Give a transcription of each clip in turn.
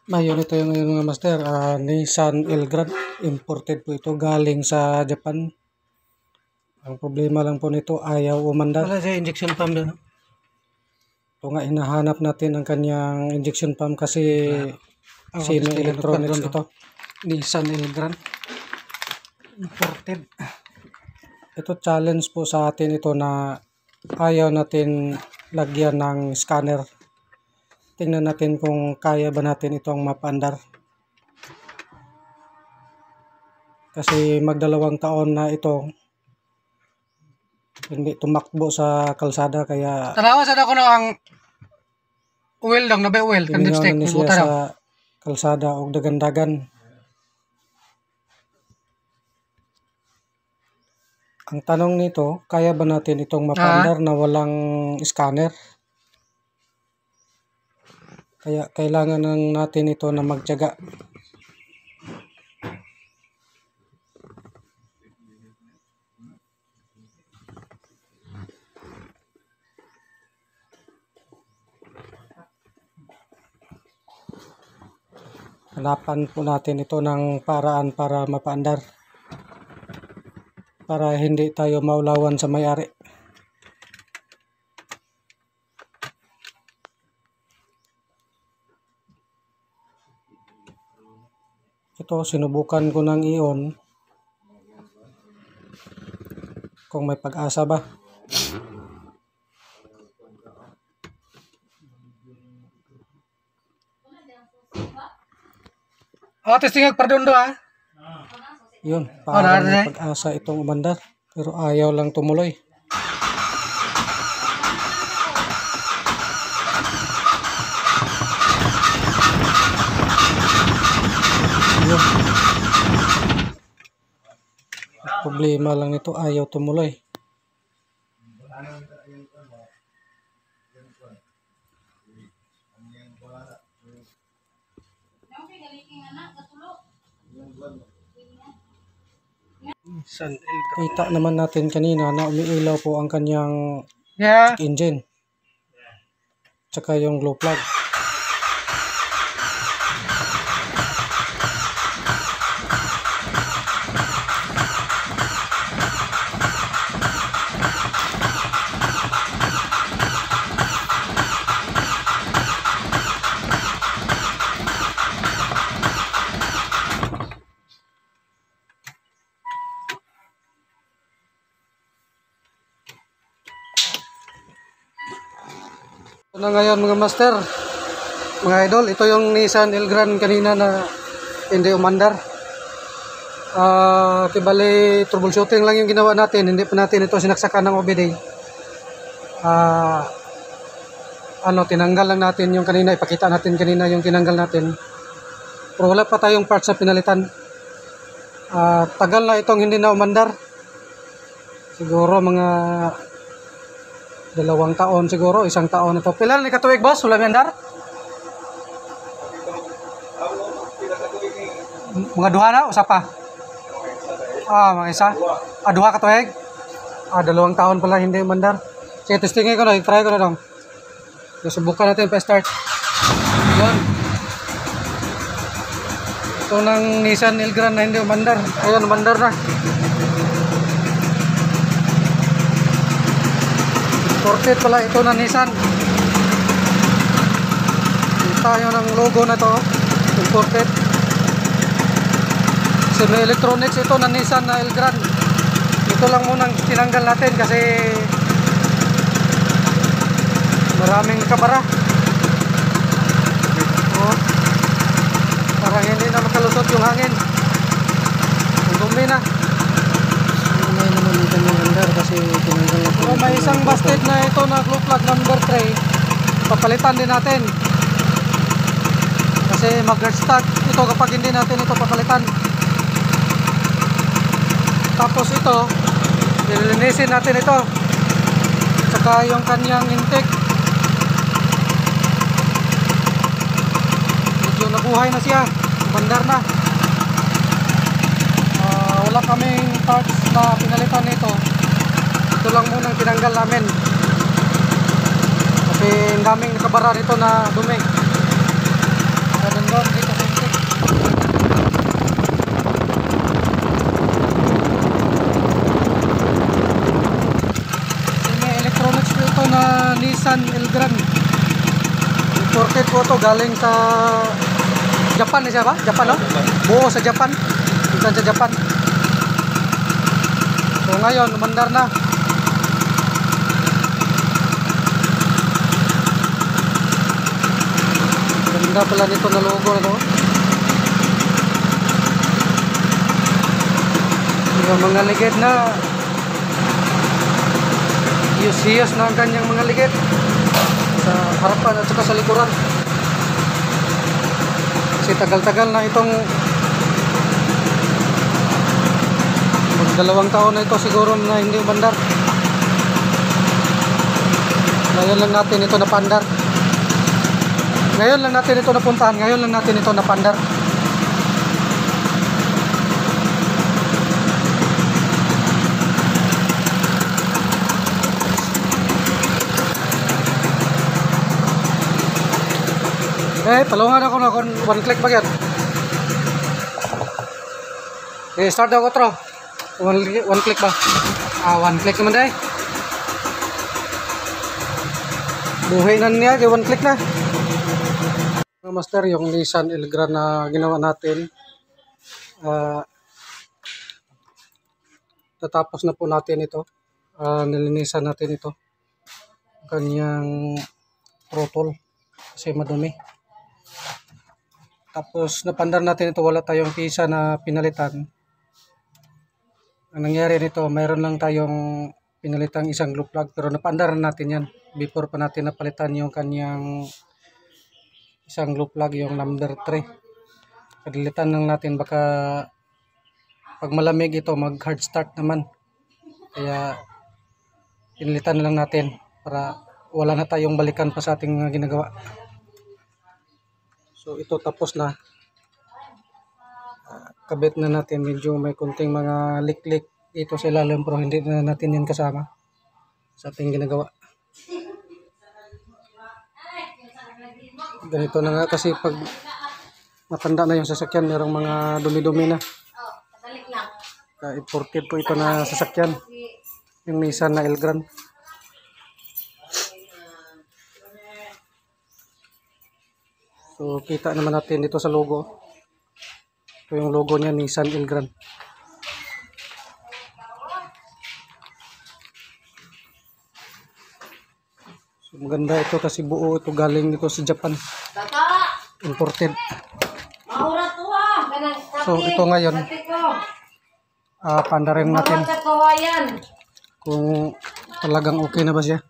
Ngayon ito yung ngayon mga master, Nissan Elgrand. Imported po ito galing sa Japan. Ang problema lang po nito, ayaw umandar. Wala siya injection pump doon. Ito nga, hinahanap natin ang kanyang injection pump kasi sino electronics ito. Nissan Elgrand. Imported. Ito challenge po sa atin ito na ayaw natin lagyan ng scanner. Tingnan natin kung kaya ba natin itong mapaandar. Kasi magdalawang taon na ito hindi tumakbo sa kalsada kaya Tanawa sa ako na ang oil lang, nabay oil. piningawan na siya sa kalsada o dagan-dagan. Ang tanong nito, kaya ba natin itong mapaandar na walang scanner? Kaya kailangan natin ito na magtiyaga. Hanapan po natin ito ng paraan para mapaandar. Para hindi tayo maulawan sa may-ari. Ito, sinubukan ko ng i-on. Kung may pag-asa ba. Testing pardon do Yun, parang may pag-asa itong umandar. Pero ayaw lang tumuloy. Yun. Problema lang nito, ayaw tumuloy. Kita naman natin kanina na umiilaw po ang kanyang engine. Tsaka yung glow plug. Ito na ngayon mga master, mga idol, ito yung Nissan Elgrand kanina na hindi umandar. Kibali troubleshooting lang yung ginawa natin, hindi pa natin ito sinaksakan ng OBD. Tinanggal lang natin yung kanina, ipakita natin kanina yung tinanggal natin. Pero wala pa tayong parts sa pinalitan. Tagal na itong hindi na umandar. Siguro mga 2 taon siguro, 1 taon ito. Pila ni katuig boss, wala mandar? Mga duha na, usa pa. Mga isa. 2 katuig. 2 taon pala hindi mandar. Sige, testingin ko na, try ko na lang. Subukan natin pa-start. Yun. Ito ng Nissan Elgrand na hindi umandar. Ayun, umandar na. Imported pala ito na Nissan. Kita nyo ng logo na to. Imported. Semi electronics ito na Nissan na Elgrand. Ito lang munang tinanggal natin kasi maraming kabara. Parang hindi na makalusot yung hangin. Ang dumi na. May naman yung kanyang andar kasi tinanggal na. Pero may isang basket na ito na glow plug number 3. Papalitan din natin. Kasi mag-restart ito kapag hindi natin ito papalitan. Tapos ito, nilinisin natin ito. Saka yung kanyang intake. Medyo nabuhay na siya. Bandar na. Wala kaming parts na pinalitan nito. Ito lang munang tinanggal namin. Kasi ang daming nakabara nito na dumi. Ganun doon. galing sa Japan na siya ba? Japan, no? Buo sa Japan. Minsan sa Japan. So ngayon, umandar na. Ganda pala nito na logo na to. Yung mga ligid na siyos na ang kanyang mga ligid sa harapan at saka sa likuran. Kasi tagal-tagal na itong mag-2 taon na ito siguro na hindi umandar. Ngayon lang natin ito napandar. Ngayon lang natin ito napuntahan. Ngayon lang natin ito napandar. Palungan ako na kung 1 click ba yan. Start ako tro. 1 click ba? 1 click naman dahil. Buhay na niya, 1 click na. Master, yung Nissan Elgrand na ginawa natin. Tatapos na po natin ito. Nilinisan natin ito. Kanyang throttle kasi madumi. Tapos napandar natin ito, wala tayong pisa na pinalitan. Ang nangyari nito, mayroon lang tayong pinalitang isang glue plug, pero napandar natin yan before pa natin napalitan yung kanyang isang glue plug, yung number 3. Kadilitan lang natin, baka pag malamig ito mag hard start naman, kaya pinalitan lang natin para wala na tayong balikan pa sa ating ginagawa. So ito tapos na. Kabit na natin, medyo may kunting mga lik-lik dito sa ilalim, pero hindi na natin yan kasama sa ating ginagawa. Ganito na nga kasi pag matanda na yung sasakyan, merong mga dumi-dumi na. Imported po ito na sasakyan, yung Nissan na Elgrand. So kita naman natin dito sa logo. Ito yung logo niya, Nissan Elgrand. So maganda ito kasi buo ito, galing dito sa Japan. Imported. So ito ngayon, pandarin natin kung talagang okay na ba siya.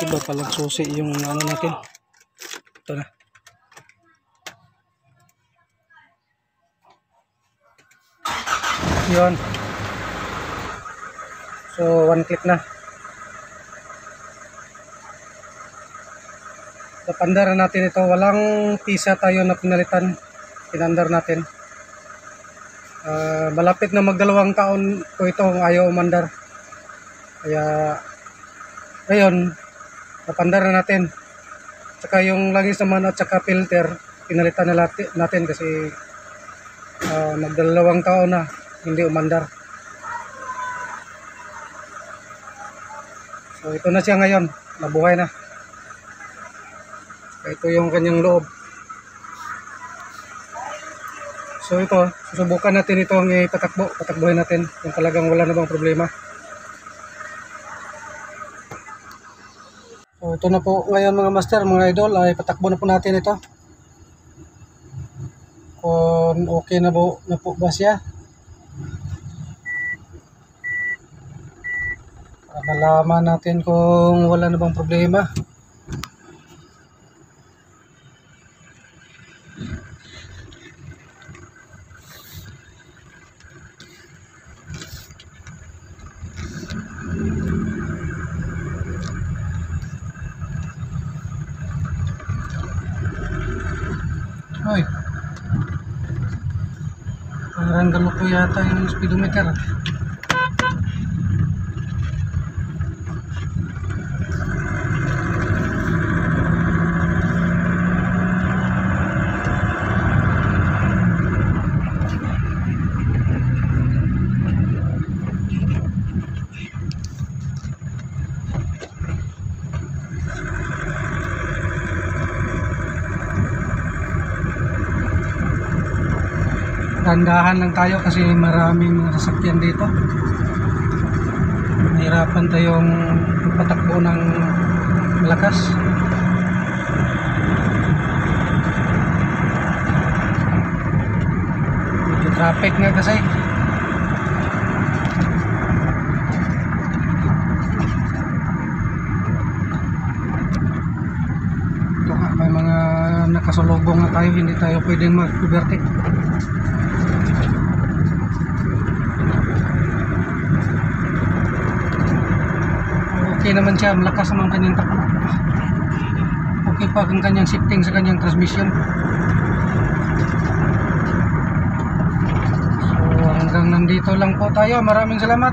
Iba palang susi yung ano natin. Ito na. Yun. So 1 click na. Napandar natin ito. Walang pisa tayo na pinalitan. Pinandar natin. Malapit na mag-2 taon ko ito ayaw umandar. Kaya ngayon, napandar na natin. Tsaka yung langis naman at tsaka filter, pinalitan na natin kasi mag-2 taon na hindi umandar. So ito na siya ngayon, nabuhay na. Ito yung kanyang loob. So ito, susubukan natin ito ang patakbuhin natin kung talagang wala na bang problema. So ito na po ngayon mga master, mga idol, ay patakbo na po natin ito. Kung okay na po ba siya. Para malaman natin kung wala na bang problema. Hoy, parang ganun po yata yung speedometer. Dandahan lang tayo kasi maraming mga sasakyan dito. Mahirapan tayong patakbo ng malakas. Medyo traffic nga kasi. Ito nga, may mga nakasalubong na tayo, hindi tayo pwedeng mag-overtake. Okay naman siya, malakas naman kanyang takbo. Okay pa ang kanyang shifting sa kanyang transmission. So hanggang nandito lang po tayo. Maraming salamat.